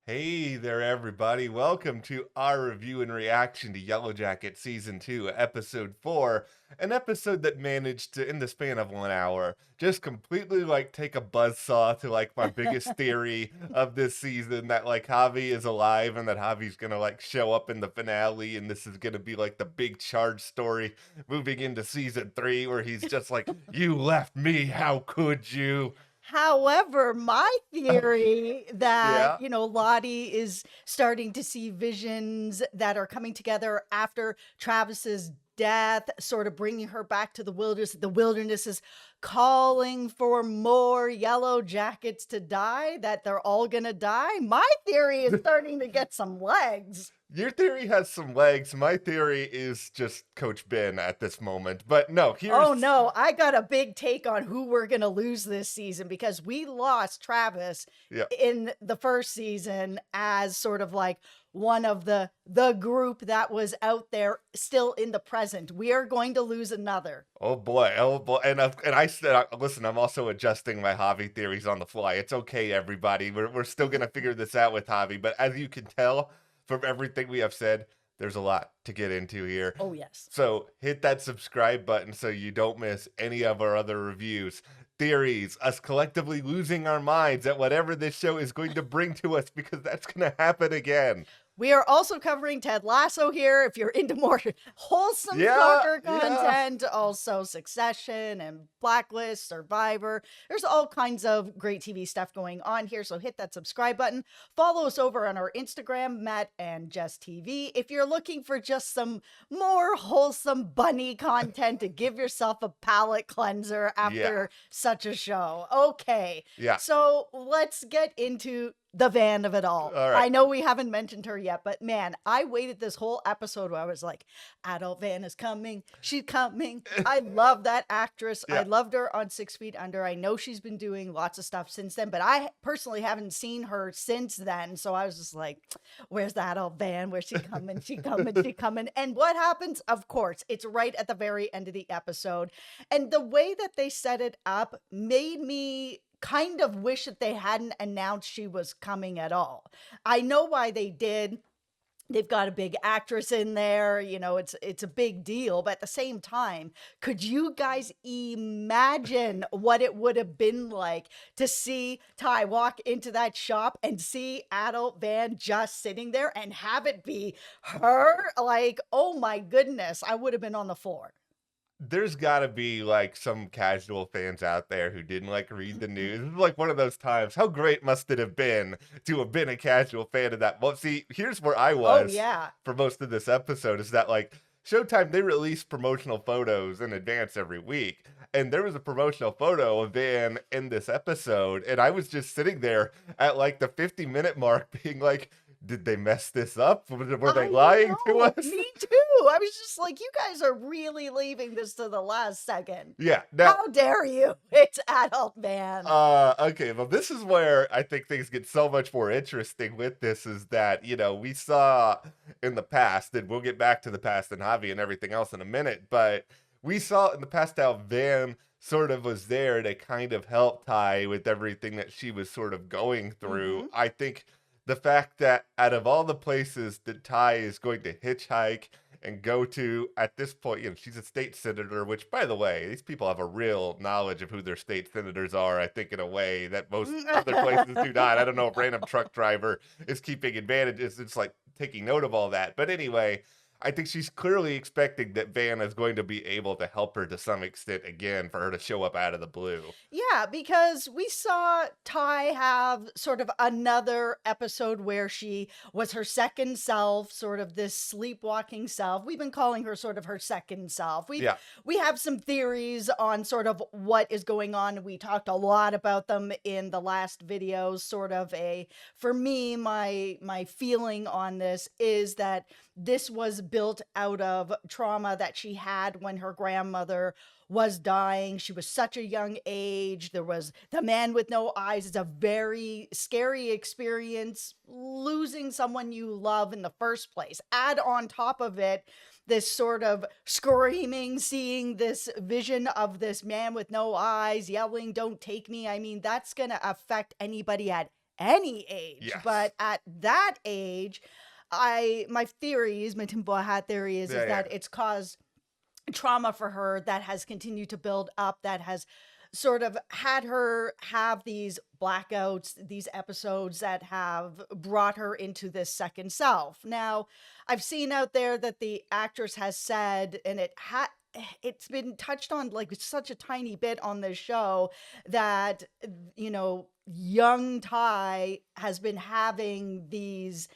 Hey there, everybody. Welcome to our review and reaction to Yellowjackets Season 2, Episode 4, an episode that managed to, in the span of 1 hour, just completely, take a buzzsaw to, my biggest theory of this season, that, Javi is alive and that Javi's gonna, show up in the finale, and this is gonna be, the big charge story moving into Season 3, where he's just like, you left me, how could you? However, my theory that, Yeah. Lottie is starting to see visions that are coming together after Travis's death, sort of bringing her back to the wilderness. The wilderness is calling for more yellow jackets to die, that they're all gonna die. My theory is starting to get some legs. Your theory has some legs. My theory is just Coach Ben at this moment. But no, Oh here's no, I got a big take on who we're going to lose this season because we lost Travis yeah. in the first season as sort of like one of the group that was out there still in the present. We are going to lose another. Oh boy. Oh boy. And I said, listen, I'm also adjusting my Javi theories on the fly. It's okay, everybody. We're still gonna figure this out with Javi. But as you can tell from everything we have said, there's a lot to get into here. Oh yes. So hit that subscribe button so you don't miss any of our other reviews, theories, us collectively losing our minds at whatever this show is going to bring to us, because that's going to happen again. We are also covering Ted Lasso here if you're into more wholesome Yeah, soccer yeah. content. Also Succession and Blacklist, Survivor. There's all kinds of great TV stuff going on here. So hit that subscribe button. Follow us over on our Instagram, Matt and Jess TV. If you're looking for just some more wholesome bunny content to give yourself a palate cleanser after such a show. Okay. Yeah. So let's get into the van of it all. All right. I know we haven't mentioned her yet, but man, I waited this whole episode where I was like, adult Van is coming. She's coming. I love that actress. Yeah. I loved her on 6 Feet Under. I know she's been doing lots of stuff since then, but I personally haven't seen her since then. So I was just like, where's the adult Van? Where's she coming? She coming? She coming? And what happens? Of course, it's right at the very end of the episode. And the way that they set it up made me kind of wish that they hadn't announced she was coming at all. I know why they did. They've got a big actress in there, it's a big deal, but at the same time, could you guys imagine what it would have been like to see Ty walk into that shop and see adult Van just sitting there and have it be her? Like, oh my goodness, I would have been on the floor. There's got to be some casual fans out there who didn't read the news. This is one of those times. How great must it have been to have been a casual fan of that? Well, see, here's where I was for most of this episode, is that Showtime, they release promotional photos in advance every week. And there was a promotional photo of Van in this episode, and I was just sitting there at the 50-minute mark being like, did they mess this up? Were they lying to us? Me too. I was just like, you guys are really leaving this to the last second. Yeah. Now, how dare you? It's adult Van. Okay, well, this is where I think things get so much more interesting with this, is that, we saw in the past, and we'll get back to the past and Javi and everything else in a minute, but we saw in the past how Van sort of was there to kind of help Ty with everything that she was sort of going through. Mm-hmm. I think the fact that out of all the places that Ty is going to hitchhike and go to at this point, she's a state senator, which, by the way, these people have a real knowledge of who their state senators are, I think, in a way that most other places do not. I don't know if random truck driver is keeping advantages. It's taking note of all that. But anyway, I think she's clearly expecting that Van is going to be able to help her to some extent again, for her to show up out of the blue. Yeah, because we saw Ty have sort of another episode where she was her second self, sort of this sleepwalking self. We've been calling her sort of her second self. We have some theories on sort of what is going on. We talked a lot about them in the last videos. Sort of for me, my feeling on this is that this was built out of trauma that she had when her grandmother was dying. She was such a young age. There was the man with no eyes. It's a very scary experience, losing someone you love in the first place. Add on top of it this sort of screaming, seeing this vision of this man with no eyes, yelling, "Don't take me." I mean, that's going to affect anybody at any age, Yes. but at that age, my tinfoil hat theory is Yeah, yeah. that it's caused trauma for her that has continued to build up, that has sort of had her have these blackouts, these episodes that have brought her into this second self. Now, I've seen out there that the actress has said, and it's been touched on like such a tiny bit on this show, that young Ty has been having these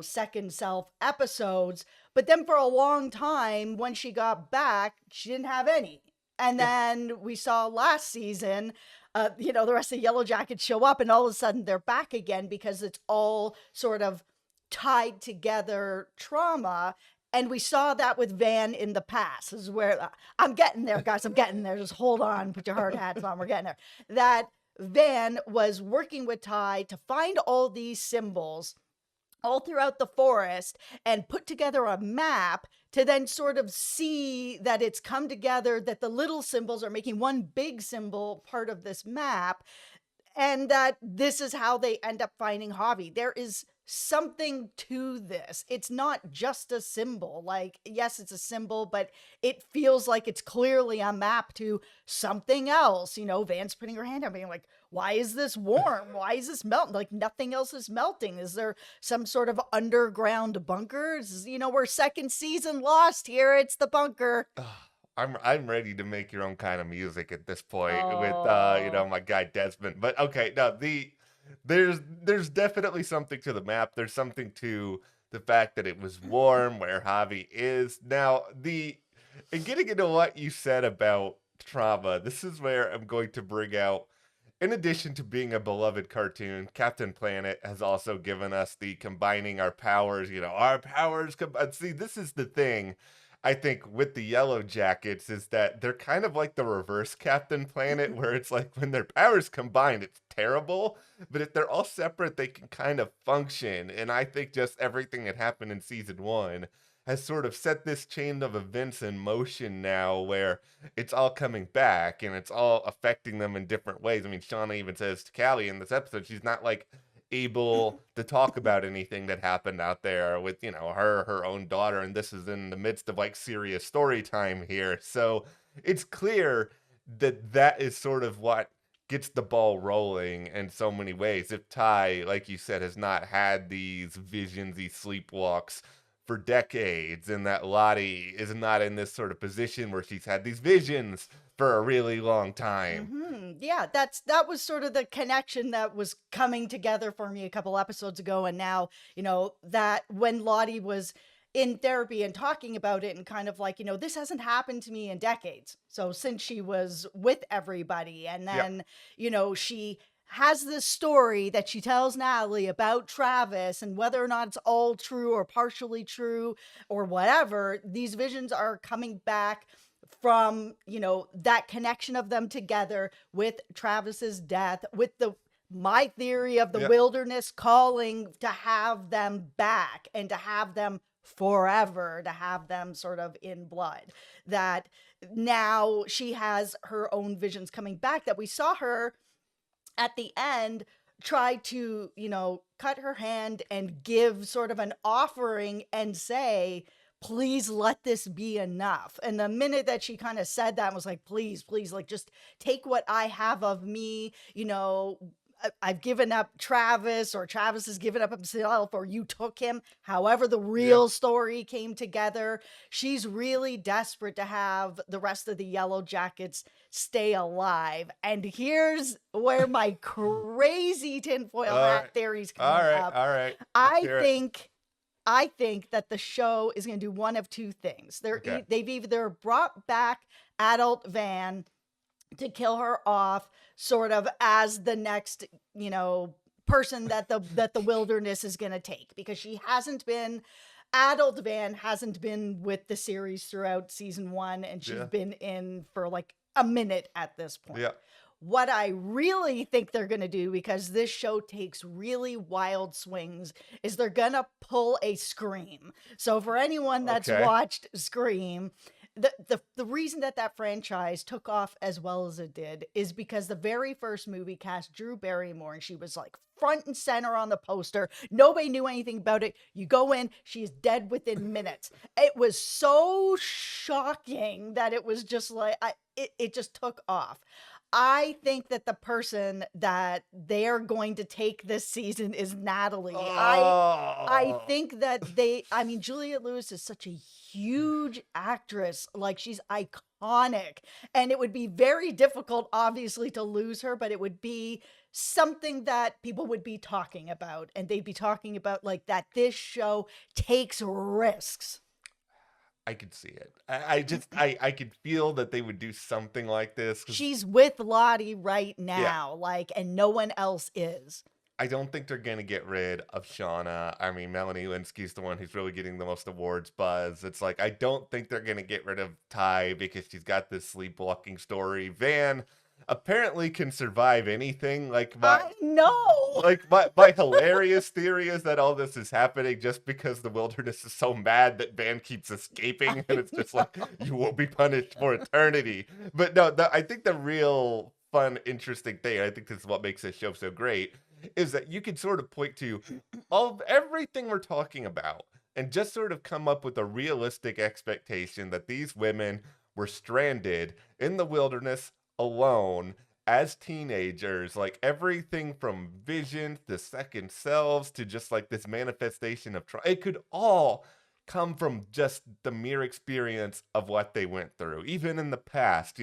second self episodes, but then for a long time, when she got back, she didn't have any. And Yeah. then we saw last season, the rest of the Yellowjackets show up, and all of a sudden they're back again because it's all sort of tied together trauma. And we saw that with Van in the past. This is where I'm getting there, guys. I'm getting there. Just hold on, put your hard hats on. We're getting there. That Van was working with Ty to find all these symbols all throughout the forest and put together a map to then sort of see that it's come together, that the little symbols are making one big symbol part of this map, and that this is how they end up finding Javi. There is something to this. It's not just a symbol. Like, yes, it's a symbol, but it feels like it's clearly a map to something else. Van's putting her hand out, being like, why is this warm? Why is this melting? Like, nothing else is melting. Is there some sort of underground bunker? We're second season lost here. It's the bunker. I'm ready to make your own kind of music at this point with Oh. my guy Desmond. But okay, no, there's definitely something to the map. There's something to the fact that it was warm where Javi is. Now, and getting into what you said about trauma, this is where I'm going to bring out, in addition to being a beloved cartoon, Captain Planet has also given us the combining our powers, our powers. See, this is the thing, I think, with the Yellowjackets, is that they're kind of like the reverse Captain Planet, where it's like when their powers combined, it's terrible. But if they're all separate, they can kind of function. And I think just everything that happened in season one has sort of set this chain of events in motion now where it's all coming back and it's all affecting them in different ways. I mean, Shawna even says to Callie in this episode, she's not like able to talk about anything that happened out there with, her own daughter. And this is in the midst of like serious story time here. So it's clear that that is sort of what gets the ball rolling in so many ways. If Ty, like you said, has not had these visions, these sleepwalks for decades, and that Lottie is not in this sort of position where she's had these visions for a really long time. Yeah, that was sort of the connection that was coming together for me a couple episodes ago. And now, that when Lottie was in therapy and talking about it and kind of like, this hasn't happened to me in decades. So since she was with everybody, and Yeah. then, she has this story that she tells Natalie about Travis, and whether or not it's all true or partially true or whatever, these visions are coming back from, that connection of them together with Travis's death, with my theory of the Yeah. wilderness calling to have them back and to have them forever, to have them sort of in blood. That now she has her own visions coming back, that we saw her at the end try to, cut her hand and give sort of an offering and say, please let this be enough. And the minute that she kind of said that, was like, please, like, just take what I have of me, I've given up Travis, or Travis has given up himself, or you took him. However, the real story came together. She's really desperate to have the rest of the Yellowjackets stay alive. And here's where my crazy tinfoil hat theories come up. All right. I think that the show is going to do one of two things. They've either brought back adult Van to kill her off, sort of as the next, person that the wilderness is going to take, because adult Van hasn't been with the series throughout season one, and she's been in for like a minute at this point. Yeah. What I really think they're going to do, because this show takes really wild swings, is they're going to pull a Scream. So for anyone that's watched Scream, the reason that that franchise took off as well as it did is because the very first movie cast Drew Barrymore, and she was like front and center on the poster. Nobody knew anything about it. You go in, she is dead within minutes. It was so shocking that it was just like it just took off. I think that the person that they're going to take this season is Natalie. I Oh, think that I mean, Juliette Lewis is such a huge actress. Like, she's iconic. And it would be very difficult, obviously, to lose her, but it would be something that people would be talking about. And they'd be talking about, like, that this show takes risks. I could see it. I could feel that they would do something like this. She's with Lottie right Yeah, now, like, and no one else is. I don't think they're gonna get rid of Shauna. I mean, Melanie Linsky's the one who's really getting the most awards buzz. It's like I don't think they're gonna get rid of Ty because she's got this sleepwalking story. Van apparently can survive anything. I know. My hilarious theory is that all this is happening just because the wilderness is so mad that Van keeps escaping, and it's just like you will be punished for eternity. But no, I think the real fun, interesting thing, and I think this is what makes this show so great, is that you can sort of point to all of everything we're talking about and just sort of come up with a realistic expectation that these women were stranded in the wilderness alone as teenagers, like everything from visions to second selves to just like this manifestation of it could all come from just the mere experience of what they went through. Even in the past,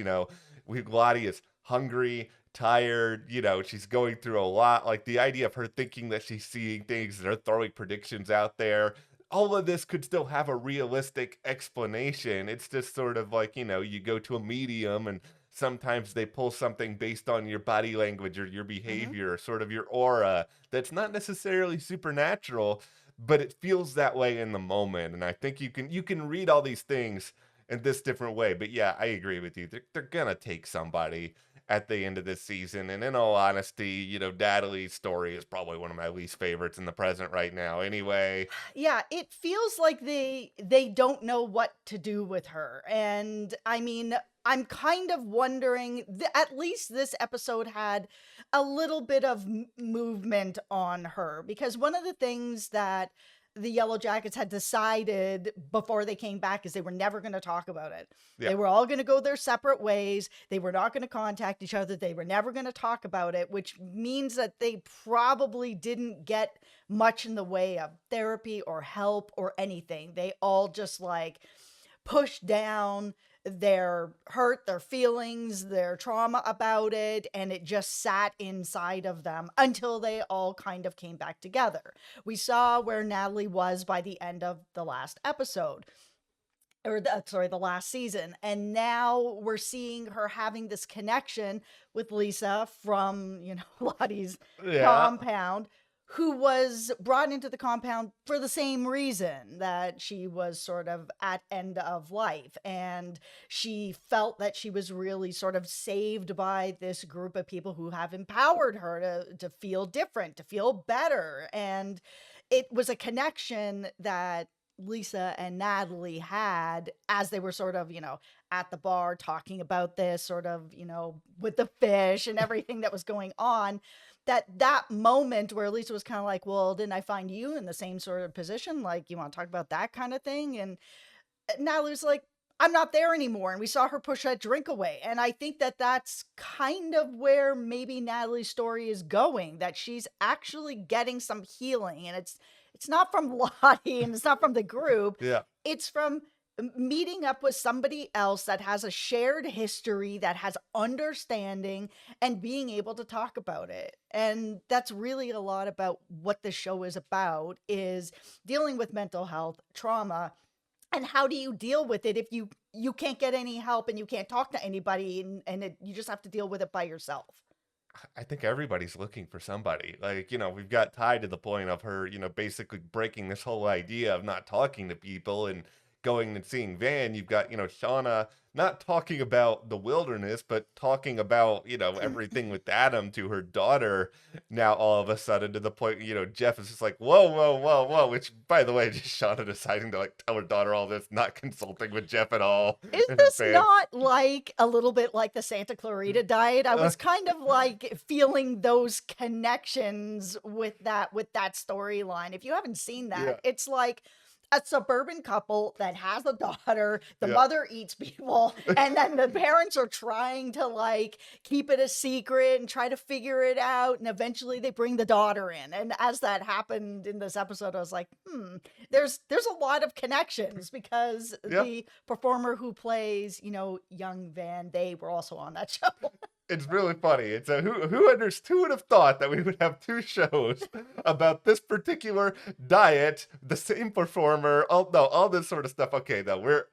Lottie is hungry, tired, she's going through a lot. Like the idea of her thinking that she's seeing things and her throwing predictions out there, all of this could still have a realistic explanation. It's just sort of like, you go to a medium and sometimes they pull something based on your body language or your Mhm. behavior, sort of your aura, that's not necessarily supernatural, but it feels that way in the moment. And I think you can read all these things in this different way. But yeah, I agree with you. They're gonna take somebody at the end of this season. And in all honesty, Natalie's story is probably one of my least favorites in the present right now. Anyway, Yeah, it feels like they don't know what to do with her. And I mean, I'm kind of wondering, at least this episode had a little bit of movement on her, because one of the things that the Yellow Jackets had decided before they came back is they were never going to talk about it. yeah. They were all going to go their separate ways. They were not going to contact each other. They were never going to talk about it, which means that they probably didn't get much in the way of therapy or help or anything. They all just like pushed down their hurt, their feelings, their trauma about it, and it just sat inside of them until they all kind of came back together. We saw where Natalie was by the end of the last episode. The last season. And now we're seeing her having this connection with Lisa from, Lottie's Yeah. compound, who was brought into the compound for the same reason, that she was sort of at end of life. And she felt that she was really sort of saved by this group of people who have empowered her to feel different, to feel better. And it was a connection that Lisa and Natalie had as they were sort of, at the bar talking about this, sort of, with the fish and everything that was going on. That moment where Lisa was kind of like, well, didn't I find you in the same sort of position? Like, you want to talk about that kind of thing? And Natalie was like, I'm not there anymore. And we saw her push that drink away. And I think that that's kind of where maybe Natalie's story is going, that she's actually getting some healing. And it's not from Lottie and it's not from the group. Yeah. It's from meeting up with somebody else that has a shared history, that has understanding, and being able to talk about it. And that's really a lot about what the show is about, is dealing with mental health, trauma, and how do you deal with it if you can't get any help and you can't talk to anybody, and you just have to deal with it by yourself. I think everybody's looking for somebody. Like, we've got tied to the point of her, basically breaking this whole idea of not talking to people and going and seeing Van, you've got, Shauna not talking about the wilderness, but talking about, everything with Adam to her daughter now all of a sudden to the point, Jeff is just like, whoa, whoa, whoa, whoa, which, by the way, just Shauna deciding to, like, tell her daughter all this, not consulting with Jeff at all. Is in this advance. not like a little bit like the Santa Clarita Diet? I was kind of like feeling those connections with that storyline. If you haven't seen that, Yeah. it's like a suburban couple that has a daughter, the Yeah. mother eats people, and then the parents are trying to like keep it a secret and try to figure it out, and eventually they bring the daughter in. And as that happened in this episode, I was like, there's a lot of connections because Yeah. the performer who plays, young Van, they were also on that show. It's really funny. It's a who would have thought that we would have two shows about this particular diet, the same performer, all this sort of stuff. Okay, though,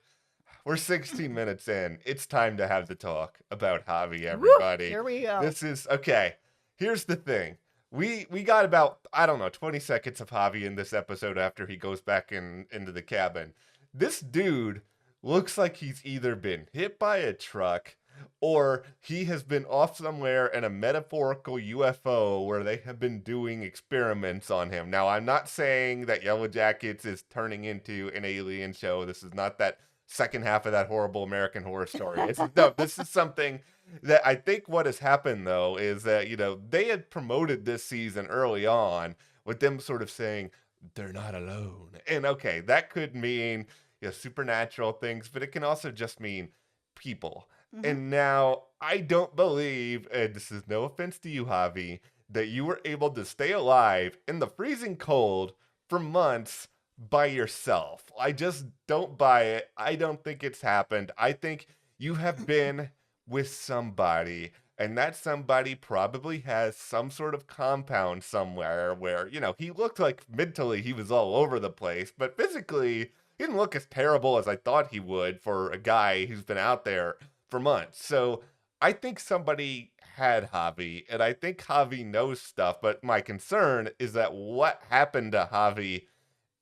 we're 16 minutes in. It's time to have the talk about Javi, everybody. Woo, here we go. This is okay. Here's the thing. We got about, I don't know, 20 seconds of Javi in this episode after he goes back into the cabin. This dude looks like he's either been hit by a truck or he has been off somewhere in a metaphorical UFO where they have been doing experiments on him. Now, I'm not saying that Yellowjackets is turning into an alien show. This is not that second half of that horrible American Horror Story. No, this is something that I think what has happened, though, is that, they had promoted this season early on with them sort of saying, they're not alone. And okay, that could mean supernatural things, but it can also just mean people. And now I don't believe, and this is no offense to you, Javi, that you were able to stay alive in the freezing cold for months by yourself. I just don't buy it. I don't think it's happened. I think you have been with somebody, and that somebody probably has some sort of compound somewhere where, he looked like mentally he was all over the place, but physically he didn't look as terrible as I thought he would for a guy who's been out there for months. So I think somebody had Javi, and I think Javi knows stuff, but my concern is that what happened to Javi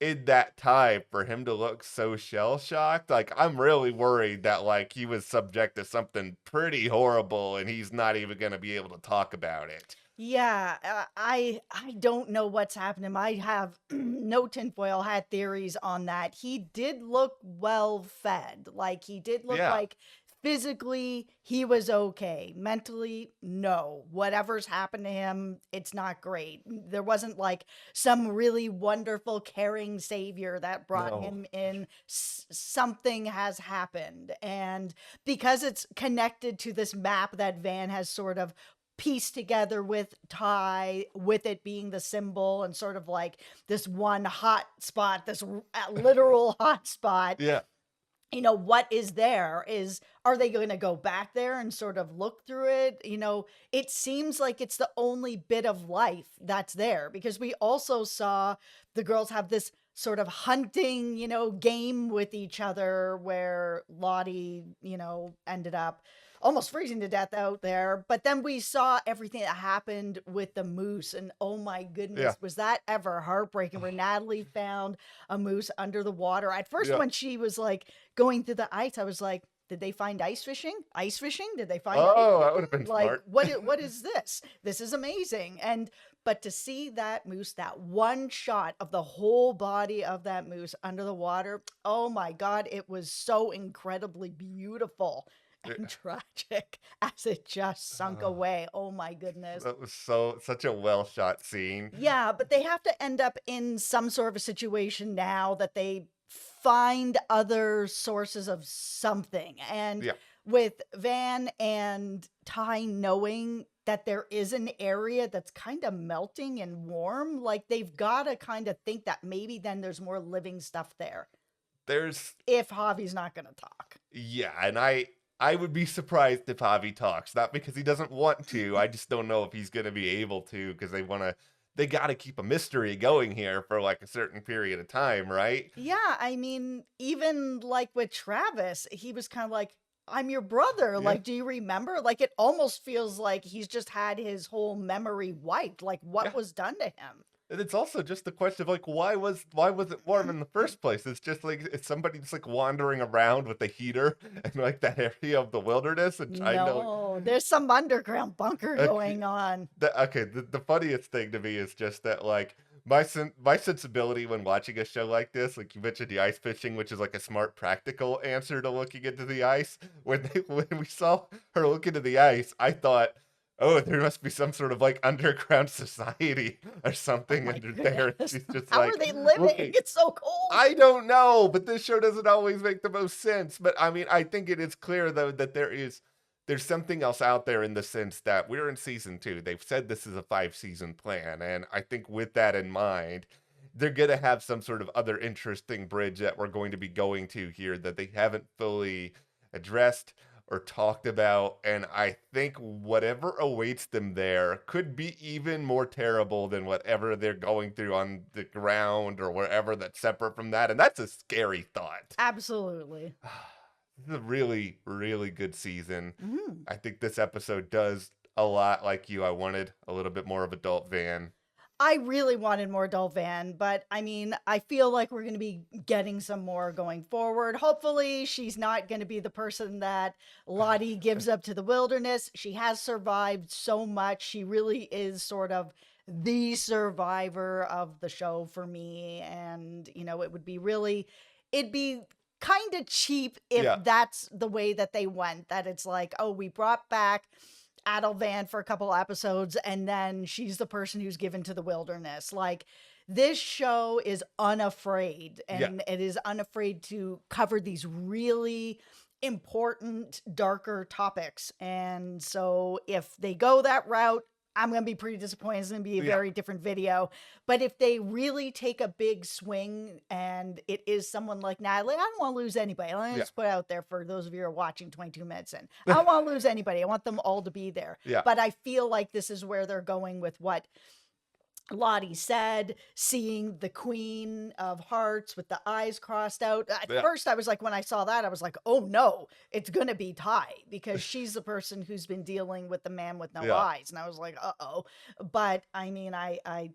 in that time for him to look so shell-shocked, like, I'm really worried that, like, he was subject to something pretty horrible, and he's not even going to be able to talk about it. Yeah, I don't know what's happening. I have no tinfoil hat theories on that. He did look well fed. Like, he did look Yeah. like physically he was okay. Mentally, no. Whatever's happened to him, it's not great. There wasn't like some really wonderful, caring savior that brought No. him in. Something has happened. And because it's connected to this map that Van has sort of pieced together with Ty, with it being the symbol and sort of like this one hot spot, this literal hot spot. Yeah. What is there are they going to go back there and sort of look through it? It seems like it's the only bit of life that's there, because we also saw the girls have this sort of hunting, game with each other where Lottie, ended up almost freezing to death out there. But then we saw everything that happened with the moose, and oh my goodness, Yeah. was that ever heartbreaking, where Natalie found a moose under the water. At first, Yeah. when she was like going through the ice, I was like, did they find ice fishing? Ice fishing? Did they find Oh, that would have been like smart. what is this? This is amazing. But to see that moose, that one shot of the whole body of that moose under the water, oh my God, it was so incredibly beautiful and tragic as it just sunk away. Oh my goodness. That was such a well shot scene. Yeah, but they have to end up in some sort of a situation now that they find other sources of something. And Yeah. with Van and Ty knowing that there is an area that's kind of melting and warm, like they've got to kind of think that maybe then there's more living stuff there. There's If Javi's not going to talk. Yeah, and I would be surprised if Javi talks. Not because he doesn't want to. I just don't know if he's going to be able to, because they got to keep a mystery going here for like a certain period of time, right? Yeah, I mean, even like with Travis, he was kind of like, I'm your brother. Yeah. Like, do you remember? Like, it almost feels like he's just had his whole memory wiped. Like, what Yeah. was done to him? And it's also just the question of like why was it warm in the first place? It's just like it's somebody just like wandering around with a heater in like that area of the wilderness and trying to No, there's some underground bunker okay, going on. the funniest thing to me is just that like my sensibility when watching a show like this, like you mentioned the ice fishing, which is like a smart practical answer to looking into the ice. When we saw her look into the ice, I thought, oh, there must be some sort of like underground society or Oh something my under there. And goodness. she's just How are like they living? looking. It's so cold. I don't know, but this show doesn't always make the most sense. But I mean, I think it is clear though that there's something else out there in the sense that we're in season 2. They've said this is a 5-season plan, and I think with that in mind, they're gonna have some sort of other interesting bridge that we're going to be going to here that they haven't fully addressed or talked about. And I think whatever awaits them there could be even more terrible than whatever they're going through on the ground or wherever that's separate from that. And that's a scary thought. Absolutely. This is a really, really good season. Mhm. I think this episode does a lot like you. I wanted a little bit more of adult Van. I really wanted more adult Van, but I mean, I feel like we're going to be getting some more going forward. Hopefully, she's not going to be the person that Lottie gives up to the wilderness. She has survived so much. She really is sort of the survivor of the show for me. And, it would be really, it'd be kind of cheap if Yeah. that's the way that they went, that it's like, oh, we brought back Adelvan for a couple episodes, and then she's the person who's given to the wilderness. Like, this show is unafraid, Yeah. and it is unafraid to cover these really important, darker topics. And so, if they go that route, I'm going to be pretty disappointed. It's going to be a Yeah. very different video. But if they really take a big swing and it is someone like Natalie, I don't want to lose anybody. Let me Yeah. just put out there for those of you who are watching 22 minutes in. I don't want to lose anybody. I want them all to be there. Yeah. But I feel like this is where they're going with what Lottie said, seeing the Queen of Hearts with the eyes crossed out. At Yeah. first, I was like, when I saw that, I was like, oh no, it's going to be Ty, because she's the person who's been dealing with the man with no Yeah. eyes. And I was like, uh-oh. But I mean, I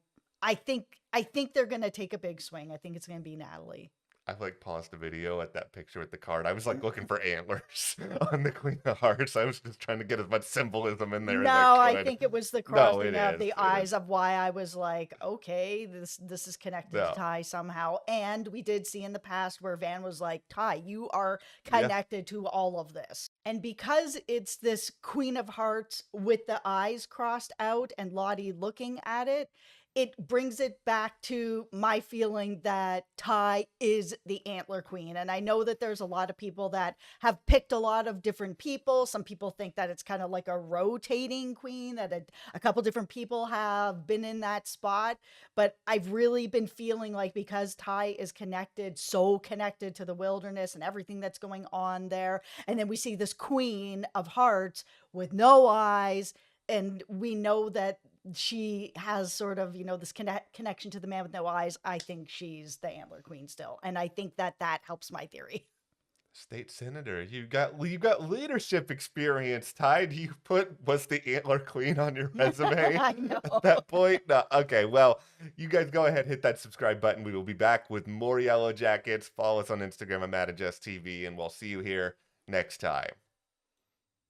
think they're going to take a big swing. I think it's going to be Natalie. I like paused the video at that picture with the card. I was like looking for antlers on the Queen of Hearts. I was just trying to get as much symbolism in there No, as I I could. think it was the No, crossing it of is. the It eyes is. of why I was like, okay, this is connected to No. Ty somehow. And we did see in the past where Van was like, Ty, you are Yeah. connected to all of this. And because it's this Queen of Hearts with the eyes crossed out and Lottie looking at it, it brings it back to my feeling that Ty is the Antler Queen. And I know that there's a lot of people that have picked a lot of different people. Some people think that it's kind of like a rotating queen, that a couple different people have been in that spot. But I've really been feeling like, because Ty is connected, so connected to the wilderness and everything that's going on there. And then we see this Queen of Hearts with no eyes. And we know that she has sort of, this connection to the man with no eyes. I think she's the Antler Queen still. And I think that helps my theory. State senator, you got leadership experience. Ty, do you put was the Antler Queen on your resume I know. at that point? No. Okay, well, you guys go ahead, hit that subscribe button. We will be back with more Yellowjackets. Follow us on Instagram at Jess TV, and we'll see you here next time.